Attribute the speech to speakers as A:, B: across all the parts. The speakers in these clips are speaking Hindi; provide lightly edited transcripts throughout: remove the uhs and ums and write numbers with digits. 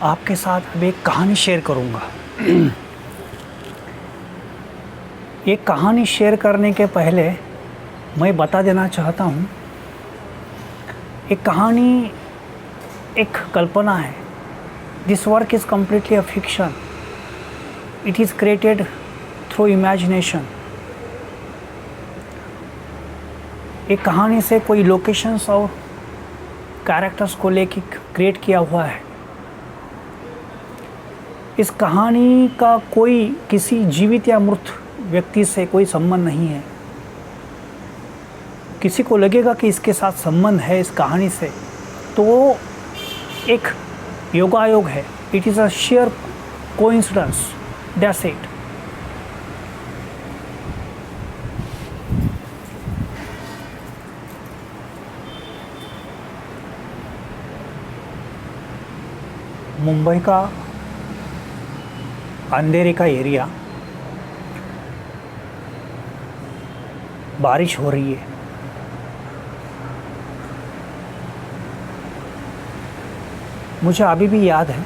A: आपके साथ अब एक कहानी शेयर करूँगा। ये कहानी शेयर करने के पहले मैं बता देना चाहता हूँ, एक कहानी एक कल्पना है। This work is completely a fiction. It is created through imagination. एक कहानी से कोई लोकेशंस और कैरेक्टर्स को लेके क्रिएट किया हुआ है। इस कहानी का कोई किसी जीवित या मृत व्यक्ति से कोई संबंध नहीं है। किसी को लगेगा कि इसके साथ संबंध है इस कहानी से, तो वो एक योगायोग है। It is a share coincidence, that's it. Mumbai का अंधेरे का एरिया, बारिश हो रही है। मुझे अभी भी याद है,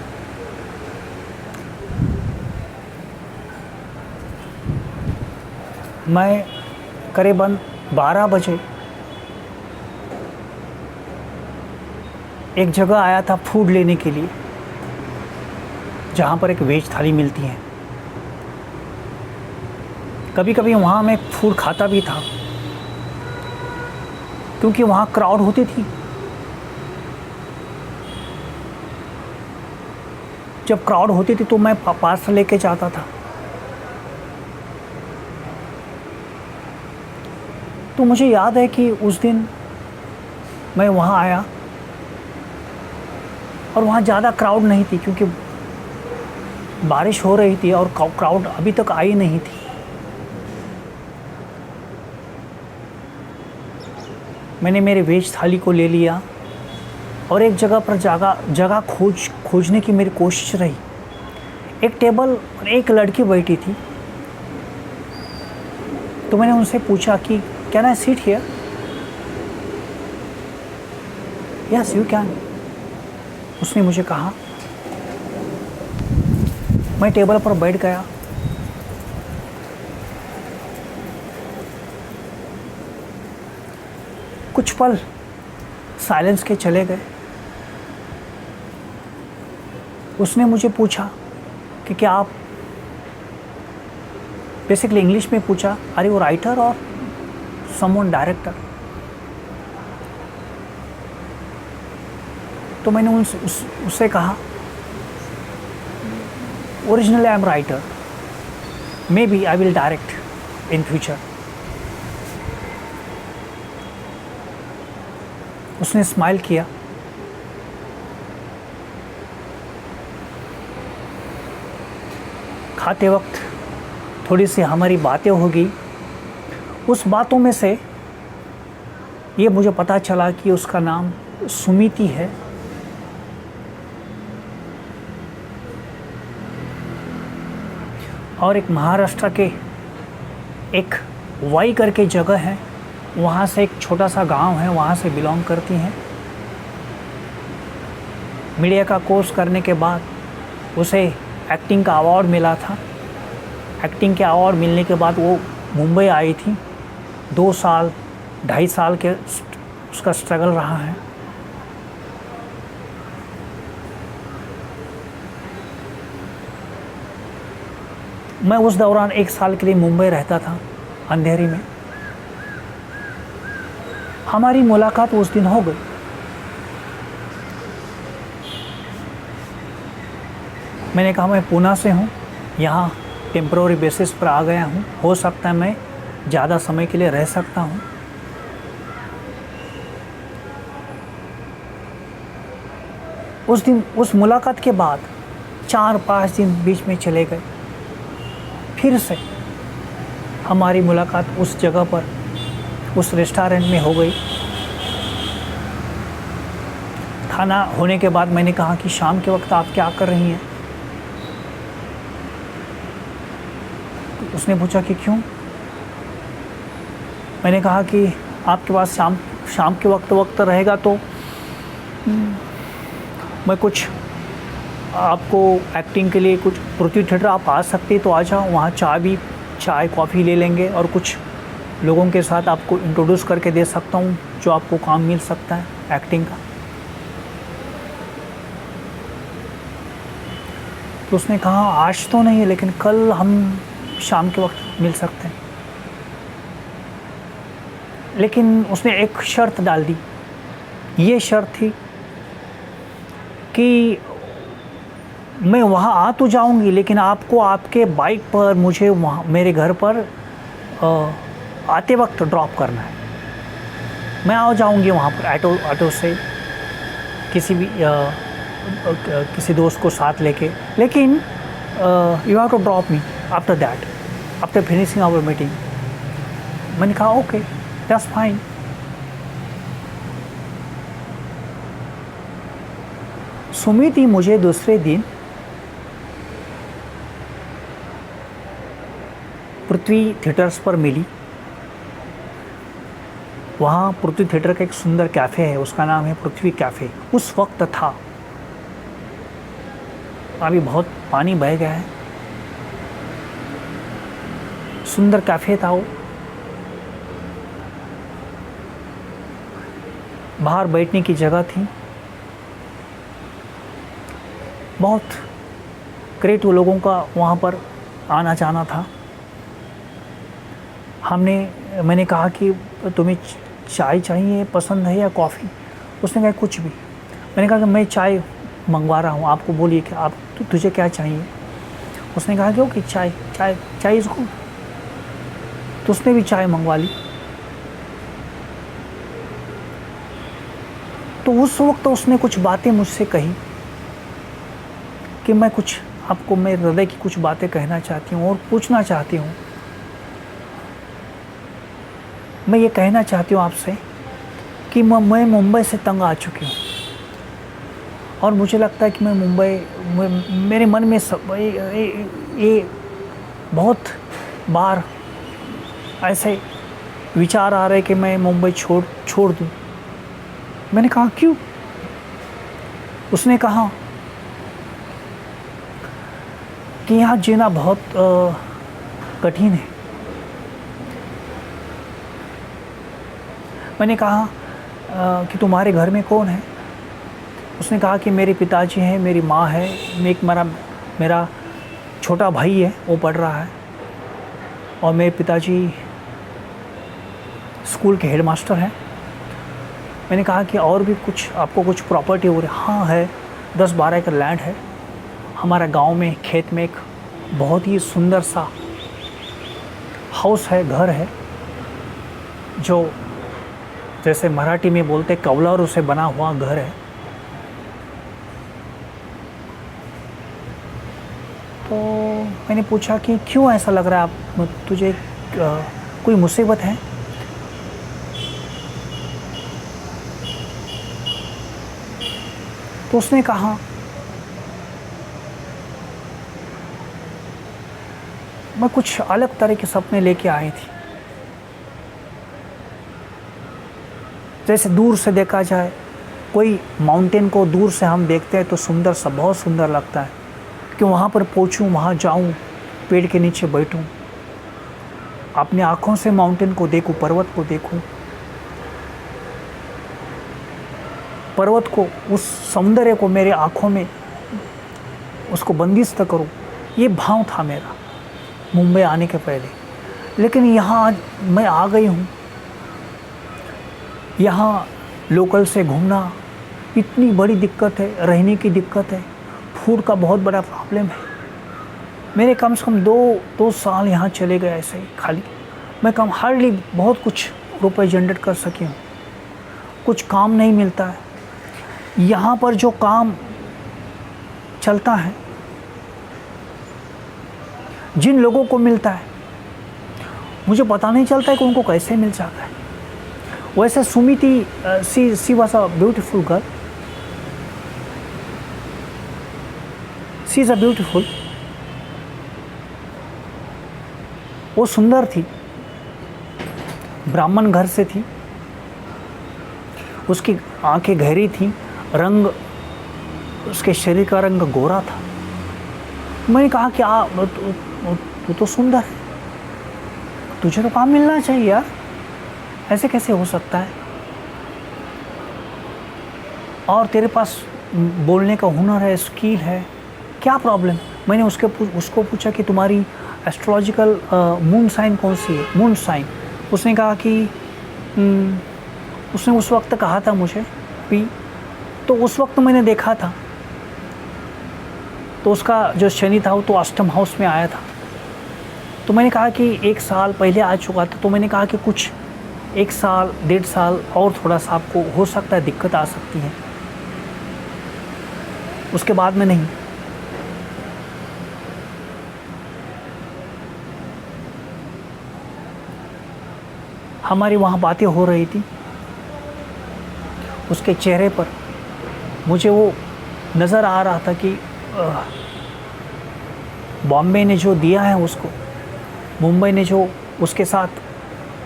A: मैं करीबन 12 बजे एक जगह आया था फूड लेने के लिए, जहाँ पर एक वेज थाली मिलती है। कभी कभी वहाँ मैं फूड खाता भी था, क्योंकि वहाँ क्राउड होती थी। जब क्राउड होती थी तो मैं पार्सल लेके जाता था। तो मुझे याद है कि उस दिन मैं वहाँ आया और वहाँ ज़्यादा क्राउड नहीं थी, क्योंकि बारिश हो रही थी और क्राउड अभी तक आई नहीं थी। मैंने मेरे वेज थाली को ले लिया और एक जगह पर जगह खोजने की मेरी कोशिश रही। एक टेबल पर एक लड़की बैठी थी, तो मैंने उनसे पूछा कि can I sit here? Yes you can, उसने मुझे कहा। मैं टेबल पर बैठ गया। कुछ पल साइलेंस के चले गए। उसने मुझे पूछा कि क्या आप, बेसिकली इंग्लिश में पूछा, are you writer or someone director? तो मैंने उससे कहा, originally I am writer, maybe I will direct in future. उसने स्माइल किया। खाते वक्त थोड़ी सी हमारी बातें हो गई। उस बातों में से ये मुझे पता चला कि उसका नाम सुमिति है। और एक महाराष्ट्र के एक वाई करके जगह है, वहाँ से एक छोटा सा गांव है, वहाँ से बिलोंग करती हैं। मीडिया का कोर्स करने के बाद उसे एक्टिंग का अवार्ड मिला था। एक्टिंग के अवार्ड मिलने के बाद वो मुंबई आई थी। 2 साल 2.5 साल के उसका स्ट्रगल रहा है। मैं उस दौरान 1 साल के लिए मुंबई रहता था, अंधेरी में। हमारी मुलाकात उस दिन हो गई। मैंने कहा मैं पुणे से हूँ, यहाँ टेम्पररी बेसिस पर आ गया हूँ, हो सकता है मैं ज़्यादा समय के लिए रह सकता हूँ। उस दिन, उस मुलाकात के बाद 4-5 दिन बीच में चले गए। फिर से हमारी मुलाकात उस जगह पर, उस रेस्टोरेंट में हो गई। खाना होने के बाद मैंने कहा कि शाम के वक्त आप क्या कर रही हैं? तो उसने पूछा कि क्यों? मैंने कहा कि आपके पास शाम के वक्त रहेगा तो मैं कुछ आपको एक्टिंग के लिए कुछ पृथ्वी थिएटर आप आ सकते तो आ जाओ, वहाँ चाय कॉफ़ी ले लेंगे और कुछ लोगों के साथ आपको इंट्रोड्यूस करके दे सकता हूँ जो आपको काम मिल सकता है एक्टिंग का। तो उसने कहा आज तो नहीं है लेकिन कल हम शाम के वक्त मिल सकते हैं। लेकिन उसने एक शर्त डाल दी। ये शर्त थी कि मैं वहाँ आ तो जाऊँगी लेकिन आपको आपके बाइक पर मुझे वहाँ मेरे घर पर आते वक्त ड्रॉप करना है। मैं आ जाऊँगी वहाँ पर ऑटो से किसी दोस्त को साथ लेके, लेकिन you have to drop me after that, after finishing our meeting. मैंने कहा ओके दैट्स फाइन। सुमिति मुझे दूसरे दिन पृथ्वी थिएटर्स पर मिली। वहाँ पृथ्वी थिएटर का एक सुंदर कैफ़े है, उसका नाम है पृथ्वी कैफ़े। उस वक्त था, अभी बहुत पानी बह गया है। सुंदर कैफ़े था वो, बाहर बैठने की जगह थी। बहुत क्रिएटिव लोगों का वहाँ पर आना जाना था। मैंने कहा कि तुम्हें चाय चाहिए पसंद है या कॉफ़ी? उसने कहा कुछ भी। मैंने कहा कि मैं चाय मंगवा रहा हूँ, आपको बोलिए कि तुझे क्या चाहिए? उसने कहा कि ओके चाय इसको। तो उसने भी चाय मंगवा ली। तो उस वक्त उसने कुछ बातें मुझसे कही कि मैं हृदय की कुछ बातें कहना चाहती हूँ और पूछना चाहती हूँ। मैं ये कहना चाहती हूँ आपसे कि मैं मुंबई से तंग आ चुकी हूँ और मुझे लगता है कि मेरे मन में ये बहुत बार ऐसे विचार आ रहे कि मैं मुंबई छोड़ दूँ। मैंने कहा क्यों? उसने कहा कि यहाँ जीना बहुत कठिन है। मैंने कहा कि तुम्हारे घर में कौन है? उसने कहा कि मेरे पिताजी हैं, मेरी माँ है, मेरा छोटा भाई है, वो पढ़ रहा है, और मेरे पिताजी स्कूल के हेडमास्टर हैं। मैंने कहा कि और भी आपको कुछ प्रॉपर्टी हो रही? हाँ है, 10-12 एकड़ लैंड है हमारा गांव में, खेत में एक बहुत ही सुंदर सा हाउस है, घर है, जो जैसे मराठी में बोलते कौलारू से बना हुआ घर है। तो मैंने पूछा कि क्यों ऐसा लग रहा है तुझे कोई मुसीबत है? तो उसने कहा मैं कुछ अलग तरह के सपने लेके आई थी। जैसे दूर से देखा जाए, कोई माउंटेन को दूर से हम देखते हैं तो बहुत सुंदर लगता है कि वहाँ पर पहुँचूँ, वहाँ जाऊँ, पेड़ के नीचे बैठूँ, अपनी आँखों से माउंटेन को देखूँ, पर्वत को देखूँ, पर्वत को, उस सौंदर्य को मेरे आँखों में उसको बंदिश करूँ। ये भाव था मेरा मुंबई आने के पहले। लेकिन यहाँ आज मैं आ गई हूँ, यहाँ लोकल से घूमना इतनी बड़ी दिक्कत है, रहने की दिक्कत है, फूड का बहुत बड़ा प्रॉब्लम है। मेरे कम से कम 2 साल यहाँ चले गए ऐसे ही खाली। मैं हार्डली बहुत कुछ रुपए जनरेट कर सकी हूँ, कुछ काम नहीं मिलता है। यहाँ पर जो काम चलता है, जिन लोगों को मिलता है, मुझे पता नहीं चलता है कि उनको कैसे मिल जाता है। वैसे Sumiti she was a beautiful girl, she is a beautiful, वो सुंदर थी, ब्राह्मण घर से थी, उसकी आंखें गहरी थी, रंग, उसके शरीर का रंग गोरा था, मैंने कहा कि तू तो सुंदर है, तुझे तो काम मिलना चाहिए यार, ऐसे कैसे हो सकता है? और तेरे पास बोलने का हुनर है, स्किल है, क्या प्रॉब्लम? मैंने उसको पूछा कि तुम्हारी एस्ट्रोलॉजिकल मून साइन कौन सी है, मून साइन। उसने कहा कि उसने उस वक्त कहा था मुझे भी, तो उस वक्त मैंने देखा था, तो उसका जो शनि था वो तो अष्टम हाउस में आया था। तो मैंने कहा कि 1 साल पहले आ चुका था, तो मैंने कहा कि कुछ 1 साल 1.5 साल और थोड़ा सा आपको हो सकता है दिक्कत आ सकती है, उसके बाद में नहीं। हमारी वहाँ बातें हो रही थी, उसके चेहरे पर मुझे वो नज़र आ रहा था कि बॉम्बे ने जो दिया है उसको, मुंबई ने जो उसके साथ,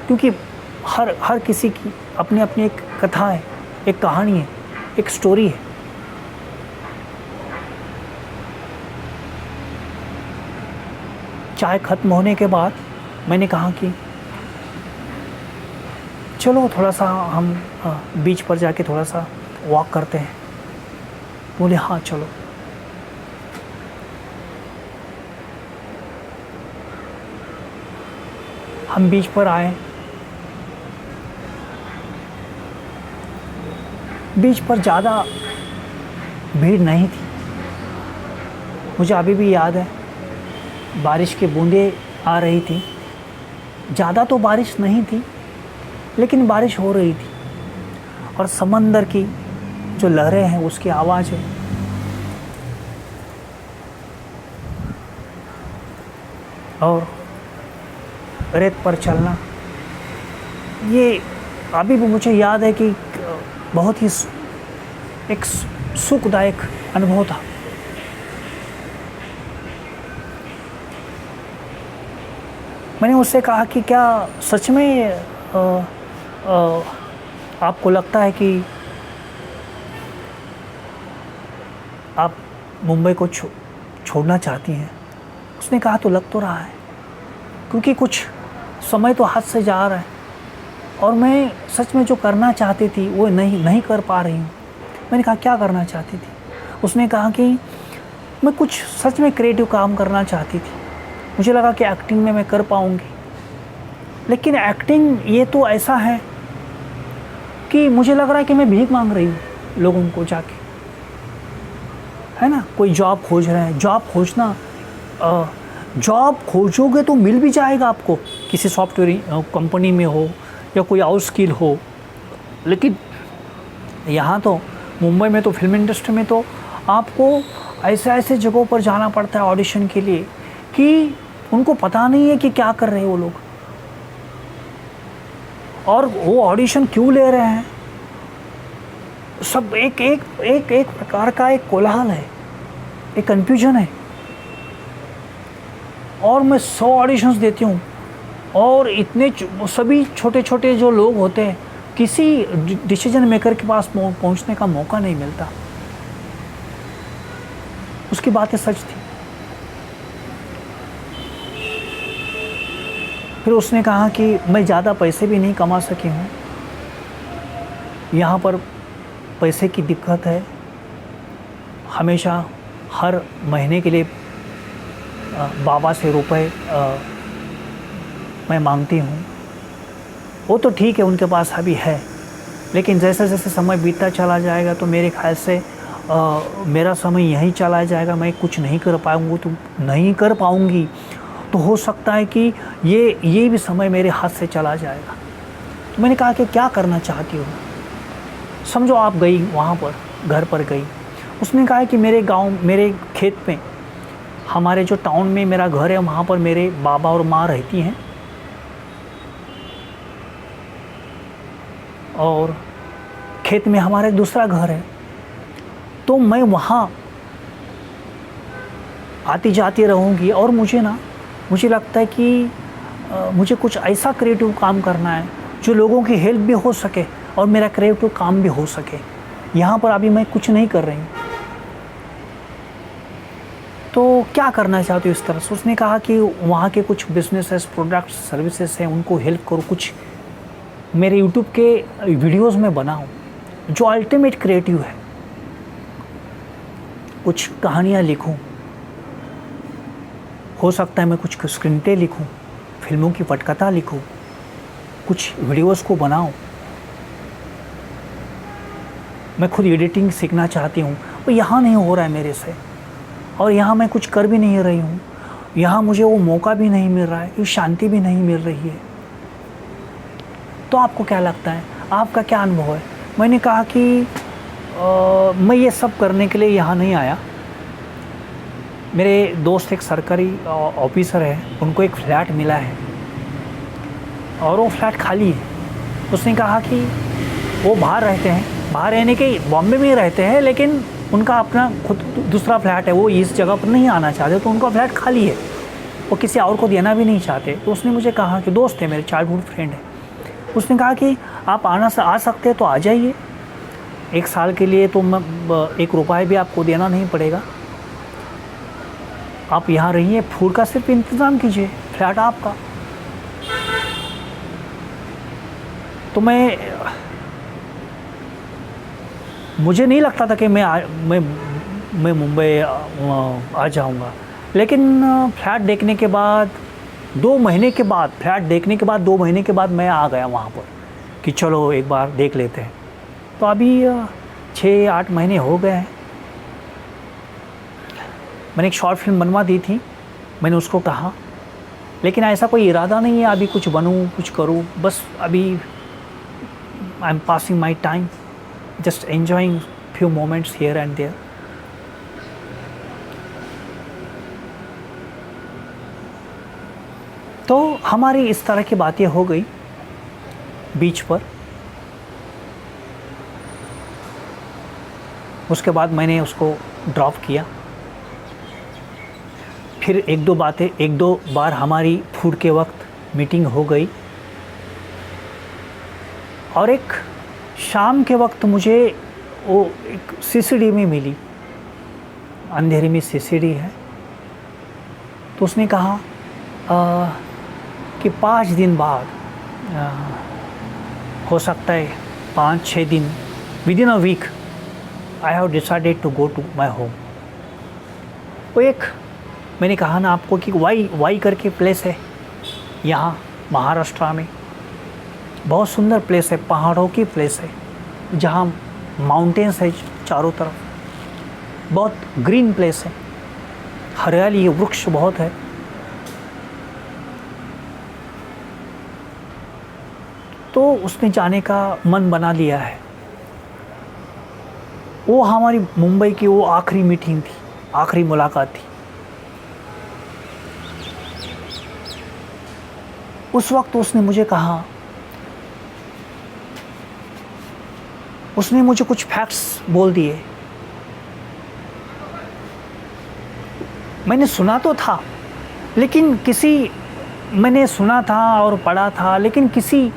A: क्योंकि हर किसी की अपनी अपनी एक कथा है, एक कहानी है, एक स्टोरी है। चाय ख़त्म होने के बाद मैंने कहा कि चलो थोड़ा सा हम बीच पर जाके थोड़ा सा वॉक करते हैं। बोले हाँ चलो। हम बीच पर आए। बीच पर ज़्यादा भीड़ नहीं थी। मुझे अभी भी याद है, बारिश की बूंदें आ रही थी। ज़्यादा तो बारिश नहीं थी, लेकिन बारिश हो रही थी, और समंदर की जो लहरें हैं उसकी आवाज़ है। और रेत पर चलना, ये अभी भी मुझे याद है कि बहुत ही एक सुखदायक अनुभव था। मैंने उससे कहा कि क्या सच में आपको लगता है कि आप मुंबई को छोड़ना चाहती हैं? उसने कहा तो लग तो रहा है, क्योंकि कुछ समय तो हाथ से जा रहा है, और मैं सच में जो करना चाहती थी वो नहीं कर पा रही हूँ। मैंने कहा क्या करना चाहती थी? उसने कहा कि मैं कुछ सच में क्रिएटिव काम करना चाहती थी। मुझे लगा कि एक्टिंग में मैं कर पाऊँगी, लेकिन एक्टिंग ये तो ऐसा है कि मुझे लग रहा है कि मैं भीख मांग रही हूँ लोगों को जाके, है ना। कोई जॉब खोज रहे हैं, जॉब खोजना, जॉब खोजोगे तो मिल भी जाएगा आपको, किसी सॉफ्टवेयर कंपनी में हो या कोई और स्किल हो। लेकिन यहाँ तो मुंबई में तो फिल्म इंडस्ट्री में तो आपको ऐसे जगहों पर जाना पड़ता है ऑडिशन के लिए कि उनको पता नहीं है कि क्या कर रहे हैं वो लोग, और वो ऑडिशन क्यों ले रहे हैं। सब एक प्रकार का एक कोलाहल है, एक कन्फ्यूजन है। और मैं 100 ऑडिशंस देती हूँ, और इतने सभी छोटे छोटे जो लोग होते हैं, किसी डिसीजन मेकर के पास पहुँचने का मौका नहीं मिलता। उसकी बातें सच थी। फिर उसने कहा कि मैं ज़्यादा पैसे भी नहीं कमा सकी हूँ, यहाँ पर पैसे की दिक्कत है, हमेशा हर महीने के लिए बाबा से रुपए मैं मांगती हूँ। वो तो ठीक है, उनके पास अभी है, लेकिन जैसे जैसे समय बीतता चला जाएगा तो मेरे ख्याल से मेरा समय यहीं चला जाएगा, मैं कुछ नहीं कर पाऊँगी, तो हो सकता है कि ये भी समय मेरे हाथ से चला जाएगा। तो मैंने कहा कि क्या करना चाहती हो? समझो आप गई वहाँ पर, घर पर गई। उसने कहा कि मेरे गांव, मेरे खेत में, हमारे जो टाउन में मेरा घर है, वहाँ पर मेरे बाबा और माँ रहती हैं, और खेत में हमारा एक दूसरा घर है। तो मैं वहाँ आती जाती रहूँगी, और मुझे लगता है कि मुझे कुछ ऐसा क्रिएटिव काम करना है जो लोगों की हेल्प भी हो सके और मेरा क्रिएटिव काम भी हो सके। यहाँ पर अभी मैं कुछ नहीं कर रही हूँ, तो क्या करना चाहते हो इस तरह से? उसने कहा कि वहाँ के कुछ बिजनेसेस, प्रोडक्ट्स, सर्विसेज हैं, उनको हेल्प करो, कुछ मेरे यूट्यूब के वीडियोस में बनाओ जो अल्टीमेट क्रिएटिव है, कुछ कहानियाँ लिखूं, हो सकता है मैं कुछ स्क्रीन प्ले लिखूं, फिल्मों की पटकथा लिखूं, कुछ वीडियोस को बनाऊं। मैं खुद एडिटिंग सीखना चाहती हूँ, वो यहाँ नहीं हो रहा है मेरे से, और यहाँ मैं कुछ कर भी नहीं रही हूँ, यहाँ मुझे वो मौका भी नहीं मिल रहा है, ये शांति भी नहीं मिल रही है। तो आपको क्या लगता है, आपका क्या अनुभव है? मैंने कहा कि मैं ये सब करने के लिए यहाँ नहीं आया। मेरे दोस्त एक सरकारी ऑफिसर है, उनको एक फ्लैट मिला है और वो फ्लैट खाली है। उसने कहा कि वो बाहर रहते हैं, बाहर रहने के बॉम्बे में ही रहते हैं, लेकिन उनका अपना खुद दूसरा फ्लैट है, वो इस जगह पर नहीं आना चाहते, तो उनका फ्लैट खाली है, वो किसी और को देना भी नहीं चाहते। तो उसने मुझे कहा कि दोस्त है, मेरे चाइल्डहुड फ्रेंड है, उसने कहा कि आप आ सकते हैं तो आ जाइए, 1 साल के लिए तो 1 रुपया भी आपको देना नहीं पड़ेगा, आप यहाँ रहिए, फूड का सिर्फ इंतज़ाम कीजिए, फ्लैट आपका। तो मुझे नहीं लगता था कि मैं मुंबई आ जाऊँगा, लेकिन फ्लैट देखने के बाद 2 महीने के बाद, फ्लैट देखने के बाद 2 महीने के बाद मैं आ गया वहाँ पर कि चलो एक बार देख लेते हैं। तो अभी 6-8 महीने हो गए हैं। मैंने एक शॉर्ट फिल्म बनवा दी थी, मैंने उसको कहा, लेकिन ऐसा कोई इरादा नहीं है अभी कुछ बनूँ, कुछ करूँ, बस अभी I am passing my time, just enjoying few moments here and there. तो हमारी इस तरह की बातें हो गई बीच पर। उसके बाद मैंने उसको ड्रॉप किया। फिर 1-2 बार हमारी फूड के वक्त मीटिंग हो गई, और एक शाम के वक्त मुझे वो एक सीसीडी में मिली, अंधेरी में सीसीडी है। तो उसने कहा कि 5 दिन बाद, हो सकता है 5-6 दिन, within a week I have decided to go to my home. वो एक, मैंने कहा ना आपको कि वाई करके प्लेस है यहाँ महाराष्ट्र में, बहुत सुंदर प्लेस है, पहाड़ों की प्लेस है, जहाँ माउंटेन्स है चारों तरफ, बहुत ग्रीन प्लेस है, हरियाली है, वृक्ष बहुत है। तो उसने जाने का मन बना लिया है। वो हमारी मुंबई की वो आखिरी मीटिंग थी, आखिरी मुलाकात थी। उस वक्त उसने मुझे कहा, उसने मुझे कुछ फैक्ट्स बोल दिए। मैंने सुना तो था, लेकिन मैंने सुना था और पढ़ा था, लेकिन किसी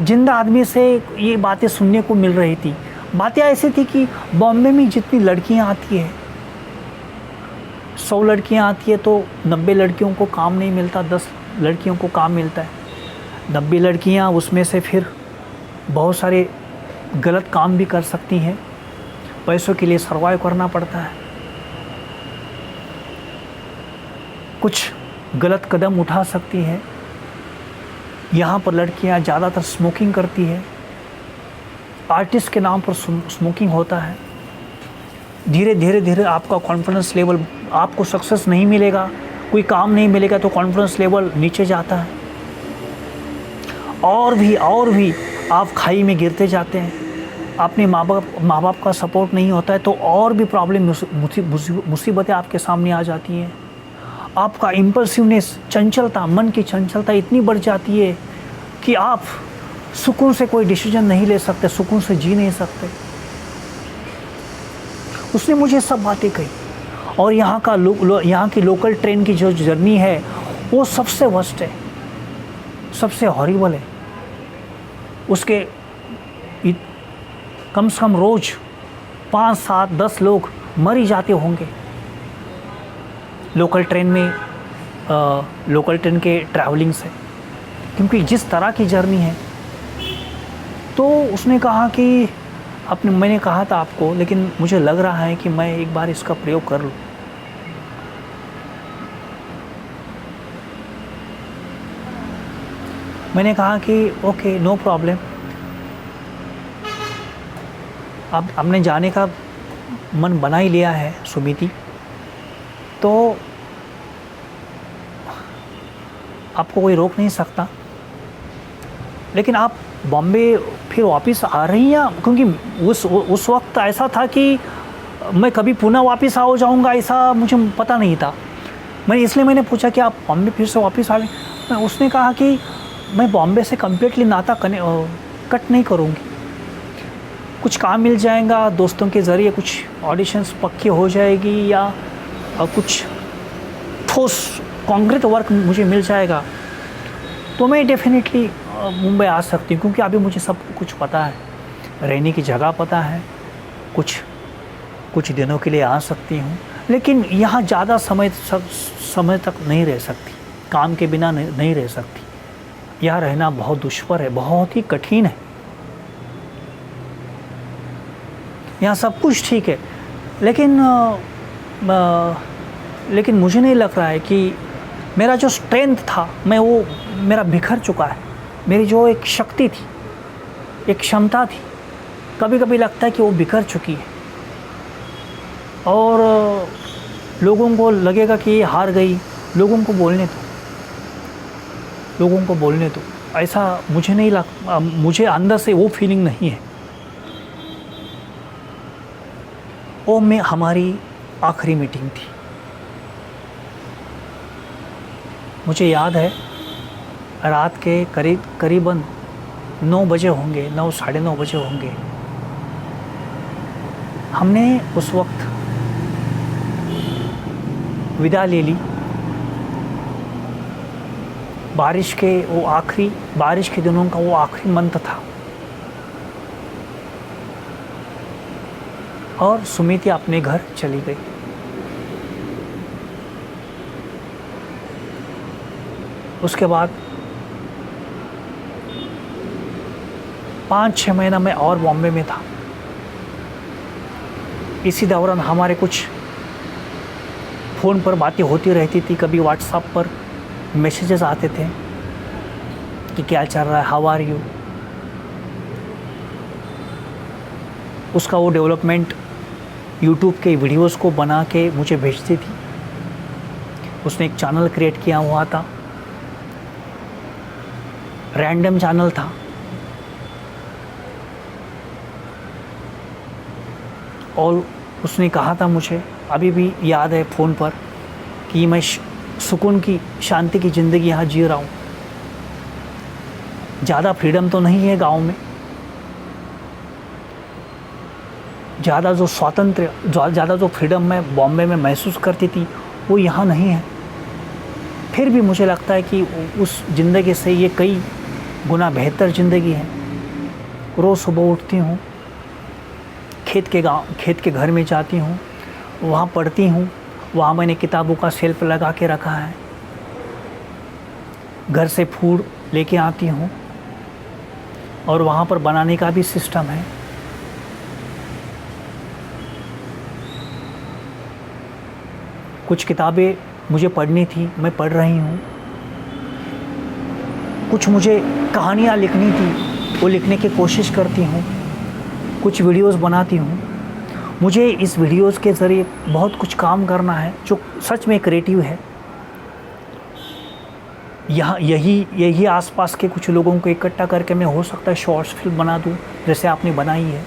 A: जिंदा आदमी से ये बातें सुनने को मिल रही थी। बातें ऐसी थी कि बॉम्बे में जितनी लड़कियां आती है, 100 लड़कियां आती है तो 90 लड़कियों को काम नहीं मिलता, 10 लड़कियों को काम मिलता है। 90 लड़कियां उसमें से फिर बहुत सारे गलत काम भी कर सकती हैं, पैसों के लिए सर्वाइव करना पड़ता है, कुछ गलत कदम उठा सकती है। यहाँ पर लड़कियाँ ज़्यादातर स्मोकिंग करती है, आर्टिस्ट के नाम पर स्मोकिंग होता है। धीरे धीरे आपका कॉन्फिडेंस लेवल, आपको सक्सेस नहीं मिलेगा, कोई काम नहीं मिलेगा तो कॉन्फिडेंस लेवल नीचे जाता है, और भी आप खाई में गिरते जाते हैं। अपने माँ बाप का सपोर्ट नहीं होता है तो और भी प्रॉब्लम, मुसीबतें आपके सामने आ जाती हैं। आपका इम्पल्सिवनेस, चंचलता, मन की चंचलता इतनी बढ़ जाती है कि आप सुकून से कोई डिसीजन नहीं ले सकते, सुकून से जी नहीं सकते। उसने मुझे सब बातें कही, और यहाँ की लोकल ट्रेन की जो जर्नी है वो सबसे वर्स्ट है, सबसे हॉरिबल है। उसके कम से कम रोज़ 5, 7, 10 लोग मर ही जाते होंगे। लोकल ट्रेन में लोकल ट्रेन के ट्रैवलिंग से, क्योंकि जिस तरह की जर्नी है। तो उसने कहा कि मैंने कहा था आपको, लेकिन मुझे लग रहा है कि मैं एक बार इसका प्रयोग कर लूँ। मैंने कहा कि ओके, नो प्रॉब्लम। अब हमने जाने का मन बना ही लिया है सुमिति, तो आपको कोई रोक नहीं सकता। लेकिन आप बॉम्बे फिर वापस आ रही हैं, क्योंकि उस वक्त ऐसा था कि मैं कभी पुनः वापस आ जाऊंगा ऐसा मुझे पता नहीं था। मैंने पूछा कि आप बॉम्बे फिर से वापस आ गए। उसने कहा कि मैं बॉम्बे से कम्प्लीटली नाता कट नहीं करूँगी। कुछ काम मिल जाएगा दोस्तों के ज़रिए, कुछ ऑडिशंस पक्की हो जाएगी, या कुछ ठोस कॉन्क्रीट वर्क मुझे मिल जाएगा, तो मैं डेफिनेटली मुंबई आ सकती हूँ। क्योंकि अभी मुझे सब कुछ पता है, रहने की जगह पता है, कुछ दिनों के लिए आ सकती हूँ। लेकिन यहाँ ज़्यादा समय तक नहीं रह सकती, काम के बिना नहीं रह सकती। यहाँ रहना बहुत दुष्कर है, बहुत ही कठिन है। यहाँ सब कुछ ठीक है, लेकिन मुझे नहीं लग रहा है कि मेरा जो स्ट्रेंथ था वो मेरा बिखर चुका है। मेरी जो एक शक्ति थी, एक क्षमता थी, कभी कभी लगता है कि वो बिखर चुकी है, और लोगों को लगेगा कि ये हार गई। लोगों को बोलने दो, ऐसा मुझे नहीं लगता। मुझे अंदर से वो फीलिंग नहीं है। वो में हमारी आखिरी मीटिंग थी। मुझे याद है रात के करीबन 9 बजे होंगे, 9 साढ़े 9 बजे होंगे। हमने उस वक्त विदा ले ली। बारिश के दिनों का वो आखिरी मंथ था, और सुमिति अपने घर चली गई। उसके बाद 5-6 महीना मैं और बॉम्बे में था। इसी दौरान हमारे कुछ फ़ोन पर बातें होती रहती थी, कभी व्हाट्सएप पर मैसेजेस आते थे कि क्या चल रहा है, हाउ आर यू। उसका वो डेवलपमेंट यूट्यूब के वीडियोस को बना के मुझे भेजती थी। उसने एक चैनल क्रिएट किया हुआ था, रैंडम चैनल था, और उसने कहा था, मुझे अभी भी याद है फ़ोन पर, कि मैं सुकून की, शांति की ज़िंदगी यहाँ जी रहा हूँ। ज़्यादा फ्रीडम तो नहीं है गांव में, ज़्यादा जो स्वातंत्र्य, ज़्यादा जो फ्रीडम मैं बॉम्बे में महसूस करती थी वो यहाँ नहीं है। फिर भी मुझे लगता है कि उस ज़िंदगी से ये कई गुना बेहतर ज़िंदगी है। रोज़ सुबह उठती हूँ, खेत के घर में जाती हूँ, वहाँ पढ़ती हूँ। वहाँ मैंने किताबों का शेल्फ लगा के रखा है। घर से फूड लेके आती हूँ, और वहाँ पर बनाने का भी सिस्टम है। कुछ किताबें मुझे पढ़नी थी, मैं पढ़ रही हूँ। कुछ मुझे कहानियाँ लिखनी थी, वो लिखने की कोशिश करती हूँ। कुछ वीडियोस बनाती हूँ। मुझे इस वीडियोस के ज़रिए बहुत कुछ काम करना है जो सच में क्रिएटिव है। यहाँ यही आसपास के कुछ लोगों को इकट्ठा करके मैं हो सकता है शॉर्ट्स फिल्म बना दूँ, जैसे आपने बनाई है।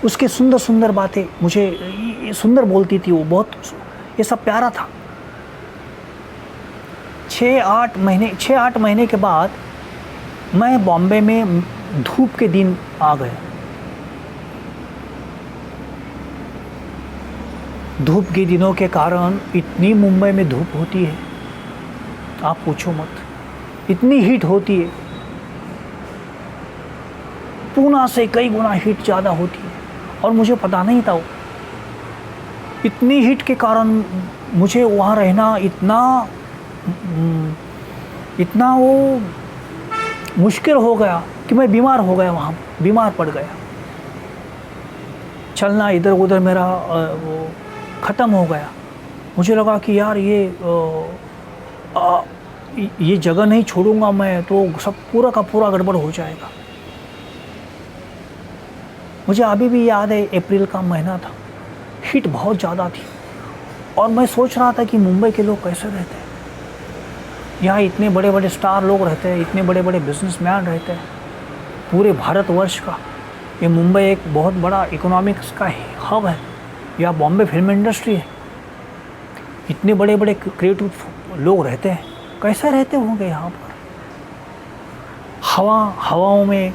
A: उसके सुंदर सुंदर बातें, मुझे सुंदर बोलती थी वो, बहुत ये सब प्यारा था। 6-8 महीने के बाद मैं बॉम्बे में धूप के दिन आ गए। धूप के दिनों के कारण इतनी मुंबई में धूप होती है, आप पूछो मत। इतनी हीट होती है, पूना से कई गुना हीट ज़्यादा होती है, और मुझे पता नहीं था वो। इतनी हीट के कारण मुझे वहाँ रहना इतना वो मुश्किल हो गया कि मैं बीमार हो गया, वहाँ बीमार पड़ गया। चलना इधर उधर मेरा वो ख़त्म हो गया। मुझे लगा कि यार ये जगह नहीं छोड़ूंगा मैं तो सब पूरा का पूरा गड़बड़ हो जाएगा। मुझे अभी भी याद है, अप्रैल का महीना था, हीट बहुत ज़्यादा थी और मैं सोच रहा था कि मुंबई के लोग कैसे रहते हैं। यहाँ इतने बड़े बड़े स्टार लोग रहते हैं, इतने बड़े बड़े बिजनेसमैन रहते हैं पूरे भारतवर्ष का। ये मुंबई एक बहुत बड़ा इकोनॉमिक्स का हब है, यहाँ बॉम्बे फिल्म इंडस्ट्री है, इतने बड़े बड़े क्रिएटिव लोग रहते हैं, कैसे रहते होंगे यहाँ पर। हवाओं में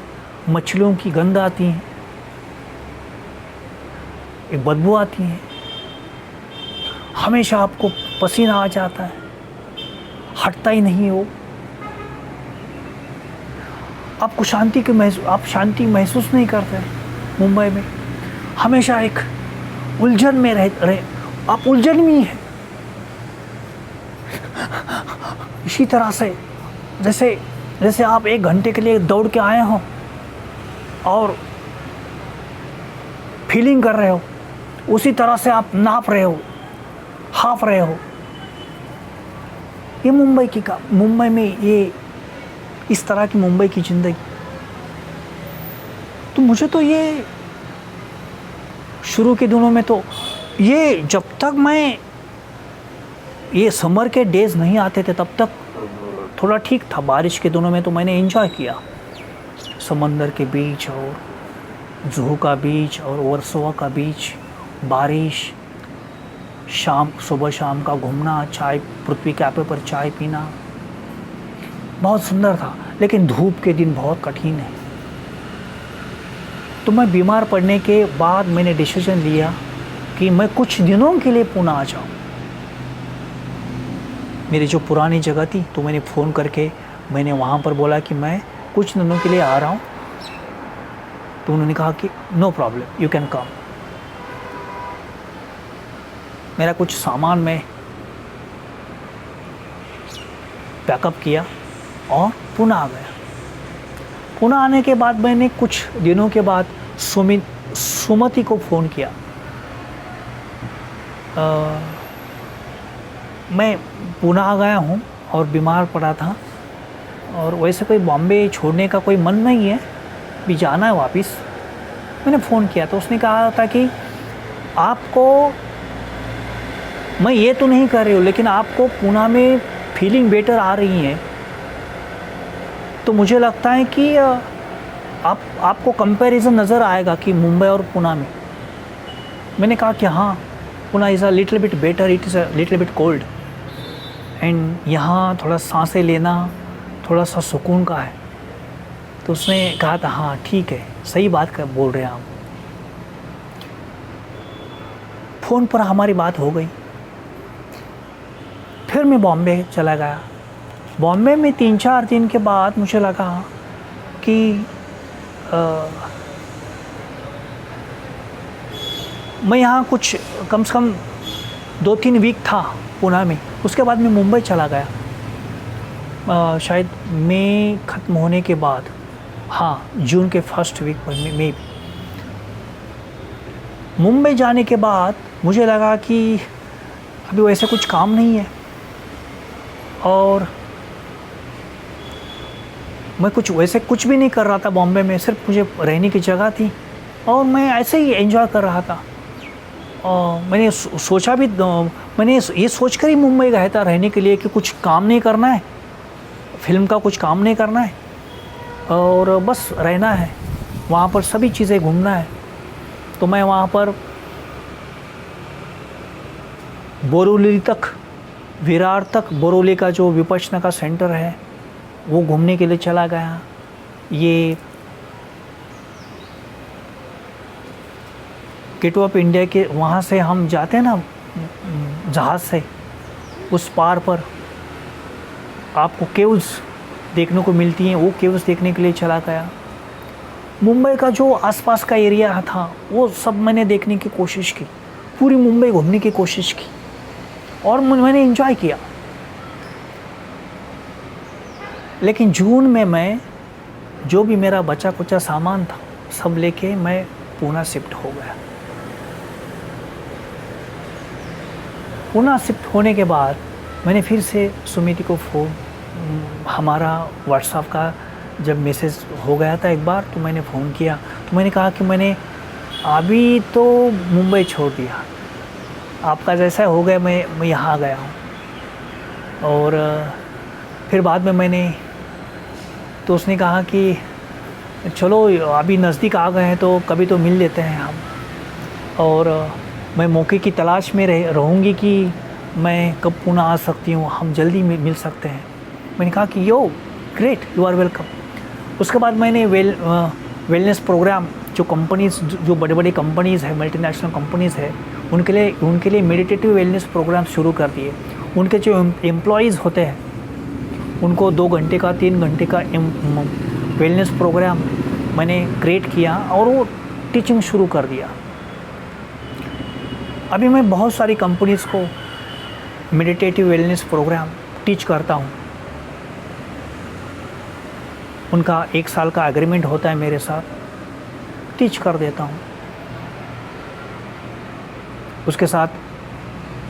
A: मछलियों की गंध आती है, एक बदबू आती है, हमेशा आपको पसीना आ जाता है, हटता ही नहीं हो। आप शांति महसूस नहीं करते मुंबई में, हमेशा एक उलझन में रहे आप उलझन में ही है। इसी तरह से जैसे आप 1 घंटे के लिए दौड़ के आए हो और फीलिंग कर रहे हो, उसी तरह से आप नाप रहे हो, हाँफ रहे हो। ये मुंबई में ये इस तरह की मुंबई की ज़िंदगी। तो मुझे तो ये शुरू के दिनों में तो ये जब तक मैं ये समर के डेज़ नहीं आते थे तब तक थोड़ा ठीक था। बारिश के दिनों में तो मैंने एंजॉय किया, समंदर के बीच और जुहू का बीच और वर्सोवा का बीच, बारिश, सुबह शाम का घूमना, चाय, पृथ्वी कैफे पर चाय पीना, बहुत सुंदर था। लेकिन धूप के दिन बहुत कठिन है। तो मैं बीमार पड़ने के बाद मैंने डिसीजन लिया कि मैं कुछ दिनों के लिए पुणे आ जाऊँ। मेरी जो पुरानी जगह थी, तो मैंने फ़ोन करके मैंने वहाँ पर बोला कि मैं कुछ दिनों के लिए आ रहा हूँ। तो उन्होंने कहा कि no problem, you can come. मेरा कुछ सामान मैं पैकअप किया और पुणे आ गया। पुणे आने के बाद मैंने कुछ दिनों के बाद सुमति को फ़ोन किया। मैं पुणे आ गया हूँ और बीमार पड़ा था और वैसे कोई बॉम्बे छोड़ने का कोई मन नहीं है, भी जाना है वापस। मैंने फ़ोन किया तो उसने कहा था कि आपको, मैं ये तो नहीं कर रही हूँ, लेकिन आपको पुणे में फीलिंग बेटर आ रही है, तो मुझे लगता है कि आपको कंपैरिजन नज़र आएगा कि मुंबई और पुणे में। मैंने कहा कि हाँ, Pune is a little bit better, it is a little bit cold and यहाँ थोड़ा सांसें लेना थोड़ा सा सुकून का है। तो उसने कहा था हाँ ठीक है, सही बात बोल रहे हैं आप। फ़ोन पर हमारी बात हो गई। फिर मैं बॉम्बे चला गया। बॉम्बे में 3-4 दिन के बाद मुझे लगा कि मैं यहाँ कुछ कम से कम 2-3 वीक था पुणे में। उसके बाद मैं मुंबई चला गया, शायद मई ख़त्म होने के बाद, हाँ जून के फर्स्ट वीक पर में भी। मुंबई जाने के बाद मुझे लगा कि अभी वैसे कुछ काम नहीं है और मैं कुछ भी नहीं कर रहा था बॉम्बे में, सिर्फ मुझे रहने की जगह थी और मैं ऐसे ही एंजॉय कर रहा था। और मैंने ये सोच कर ही मुंबई गया था रहने के लिए कि कुछ काम नहीं करना है, फिल्म का कुछ काम नहीं करना है और बस रहना है, वहाँ पर सभी चीज़ें घूमना है। तो मैं वहाँ पर बोरीवली तक, विरार तक, बोरीवली का जो विपश्यना का सेंटर है वो घूमने के लिए चला गया। ये गेटवे ऑफ इंडिया के वहाँ से हम जाते हैं ना जहाज़ से, उस पार पर आपको केव्स देखने को मिलती हैं, वो केव्स देखने के लिए चला गया। मुंबई का जो आसपास का एरिया था वो सब मैंने देखने की कोशिश की। पूरी मुंबई घूमने की कोशिश की और मैंने एंजॉय किया। लेकिन जून में मैं जो भी मेरा बचा कुचा सामान था सब लेके मैं पूना शिफ्ट हो गया। पूना शिफ्ट होने के बाद मैंने फिर से सुमिति को फ़ोन, हमारा व्हाट्सएप का जब मैसेज हो गया था एक बार, तो मैंने फ़ोन किया। तो मैंने कहा कि मैंने अभी तो मुंबई छोड़ दिया, आपका जैसा हो गया मैं यहाँ आ गया हूँ। और फिर बाद में मैंने, तो उसने कहा कि चलो अभी नज़दीक आ गए हैं तो कभी तो मिल लेते हैं हम, और मैं मौके की तलाश में रहूँगी कि मैं कब पुणे आ सकती हूँ, हम जल्दी मिल सकते हैं। मैंने कहा कि यो ग्रेट, यू आर वेलकम। उसके बाद मैंने वेलनेस प्रोग्राम, जो कंपनीज़, जो बड़े बड़े कंपनीज़ है, मल्टीनेशनल कंपनीज़ है, उनके लिए मेडिटेटिव वेलनेस प्रोग्राम शुरू कर दिए। उनके जो एम्प्लॉयज़ होते हैं उनको 2 घंटे का 3 घंटे का वेलनेस प्रोग्राम मैंने क्रिएट किया और वो टीचिंग शुरू कर दिया। अभी मैं बहुत सारी कंपनीज़ को मेडिटेटिव वेलनेस प्रोग्राम टीच करता हूँ। उनका 1 साल का एग्रीमेंट होता है मेरे साथ, टीच कर देता हूँ। उसके साथ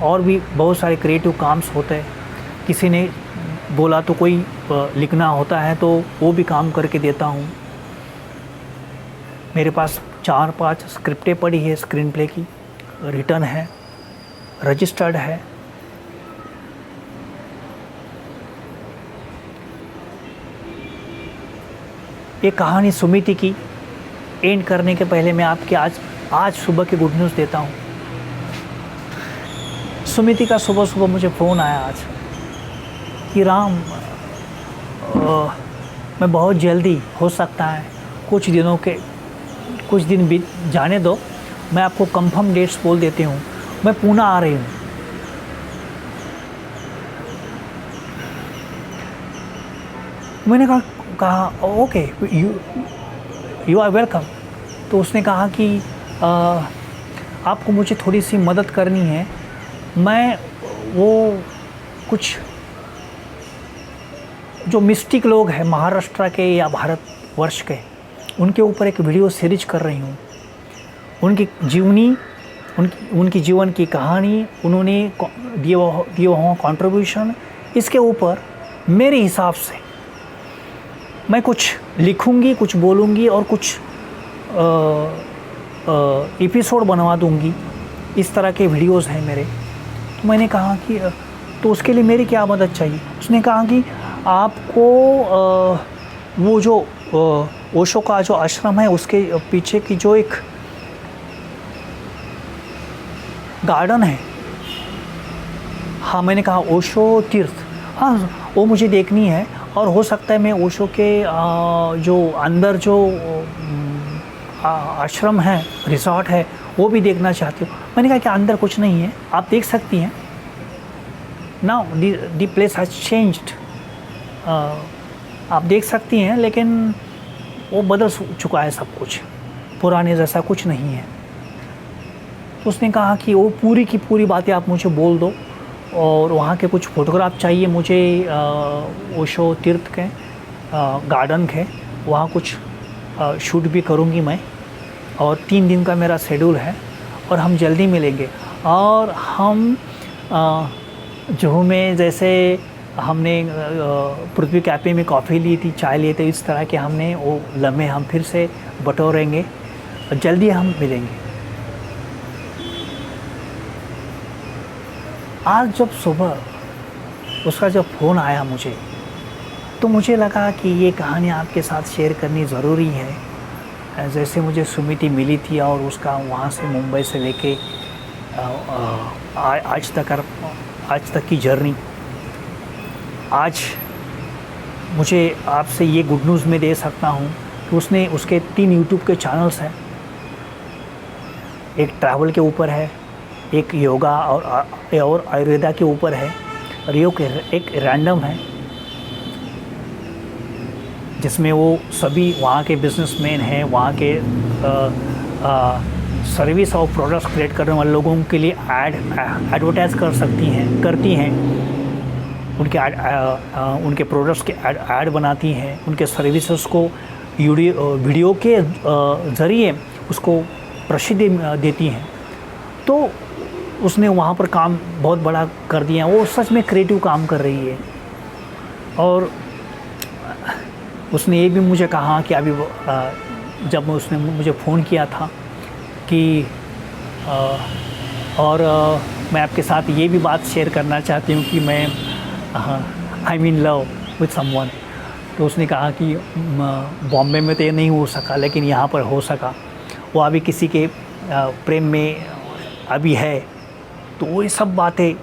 A: और भी बहुत सारे क्रिएटिव काम्स होते हैं। किसी ने बोला तो कोई लिखना होता है तो वो भी काम करके देता हूँ। मेरे पास 4-5 स्क्रिप्टें पड़ी है, स्क्रीन प्ले की, रिटर्न है, रजिस्टर्ड है। ये कहानी सुमिति की एंड करने के पहले मैं आपके आज सुबह की गुड न्यूज़ देता हूँ। सुमिति का सुबह सुबह मुझे फ़ोन आया आज कि राम, मैं बहुत जल्दी, हो सकता है कुछ दिन बीत जाने दो, मैं आपको कंफर्म डेट्स बोल देती हूँ, मैं पुणे आ रही हूँ। मैंने कहा ओके, यू आर वेलकम। तो उसने कहा कि आपको मुझे थोड़ी सी मदद करनी है। मैं वो कुछ जो मिस्टिक लोग हैं महाराष्ट्र के या भारतवर्ष के, उनके ऊपर एक वीडियो सीरीज कर रही हूँ। उनकी जीवन की कहानी, उन्होंने दिया हुआ कंट्रीब्यूशन, इसके ऊपर मेरे हिसाब से मैं कुछ लिखूँगी, कुछ बोलूँगी और कुछ एपिसोड बनवा दूँगी। इस तरह के वीडियोस हैं मेरे। तो मैंने कहा कि तो उसके लिए मेरी क्या मदद चाहिए। उसने कहा कि आपको वो जो ओशो का जो आश्रम है उसके पीछे की जो एक गार्डन है, हाँ, मैंने कहा ओशो तीर्थ, हाँ, वो मुझे देखनी है। और हो सकता है मैं ओशो के जो अंदर जो आश्रम है, रिसोर्ट है, वो भी देखना चाहती हूँ। मैंने कहा कि अंदर कुछ नहीं है, आप देख सकती हैं। Now the place has changed, आप देख सकती हैं, लेकिन वो बदल चुका है सब कुछ, पुराने जैसा कुछ नहीं है। तो उसने कहा कि वो पूरी की पूरी बातें आप मुझे बोल दो, और वहाँ के कुछ फ़ोटोग्राफ चाहिए मुझे ओशो तीर्थ के गार्डन के, वहाँ कुछ शूट भी करूँगी मैं। और 3 दिन का मेरा शेड्यूल है और हम जल्दी मिलेंगे। और हम जुहू में जैसे हमने पृथ्वी कैफ़े में कॉफ़ी ली थी, चाय लिए थे, इस तरह के हमने वो लम्हे हम फिर से बटोरेंगे और जल्दी हम मिलेंगे। आज जब सुबह उसका जब फ़ोन आया मुझे, तो मुझे लगा कि ये कहानी आपके साथ शेयर करनी ज़रूरी है। जैसे मुझे सुमिति मिली थी और उसका वहाँ से मुंबई से लेके आज तक की जर्नी, आज मुझे आपसे ये गुड न्यूज़ में दे सकता हूँ कि उसके 3 यूट्यूब के चैनल्स हैं। एक ट्रैवल के ऊपर है, एक योगा और आयुर्वेदा के ऊपर है, और एक रैंडम है जिसमें वो सभी वहाँ के बिजनेसमैन हैं, वहाँ के सर्विस और प्रोडक्ट्स क्रिएट करने वाले लोगों के लिए एडवर्टाइज करती हैं उनके प्रोडक्ट्स के ऐड बनाती हैं, उनके सर्विसेज को वीडियो के ज़रिए उसको प्रसिद्धि देती हैं। तो उसने वहाँ पर काम बहुत बड़ा कर दिया। वो सच में क्रिएटिव काम कर रही है। और उसने ये भी मुझे कहा कि अभी जब उसने मुझे फ़ोन किया था कि मैं आपके साथ ये भी बात शेयर करना चाहती हूँ कि मैं I am in love with someone. तो उसने कहा कि बॉम्बे में तो ये नहीं हो सका, लेकिन यहाँ पर हो सका। वो अभी किसी के प्रेम में अभी है। तो वो सब बातें,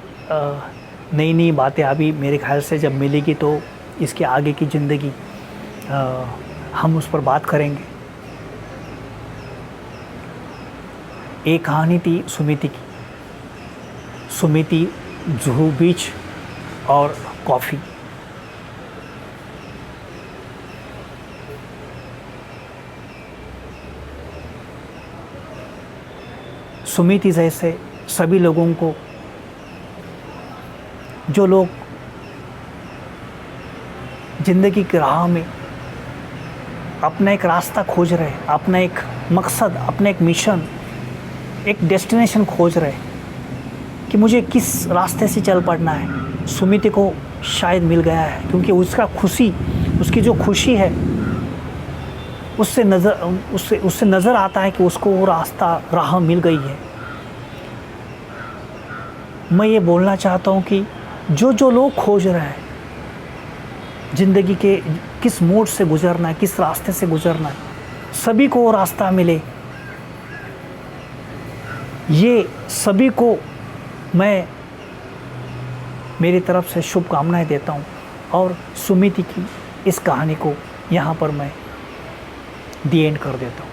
A: नई नई बातें अभी मेरे ख्याल से जब मिलेगी तो इसके आगे की ज़िंदगी हम उस पर बात करेंगे। एक कहानी थी सुमिति की। सुमिति, जुहू बीच और कॉफ़ी। सुमिति जैसे सभी लोगों को, जो लोग ज़िंदगी की राह में अपना एक रास्ता खोज रहे, अपना एक मकसद, अपना एक मिशन, एक डेस्टिनेशन खोज रहे कि मुझे किस रास्ते से चल पड़ना है, सुमिति को शायद मिल गया है। क्योंकि उसकी जो खुशी है उससे नज़र आता है कि उसको वो राह मिल गई है। मैं ये बोलना चाहता हूँ कि जो लोग खोज रहे हैं ज़िंदगी के किस मोड़ से गुज़रना है, किस रास्ते से गुज़रना है, सभी को वो रास्ता मिले, ये सभी को मैं मेरी तरफ से शुभकामनाएं देता हूँ। और सुमिति की इस कहानी को यहाँ पर मैं दी एंड कर देता हूँ।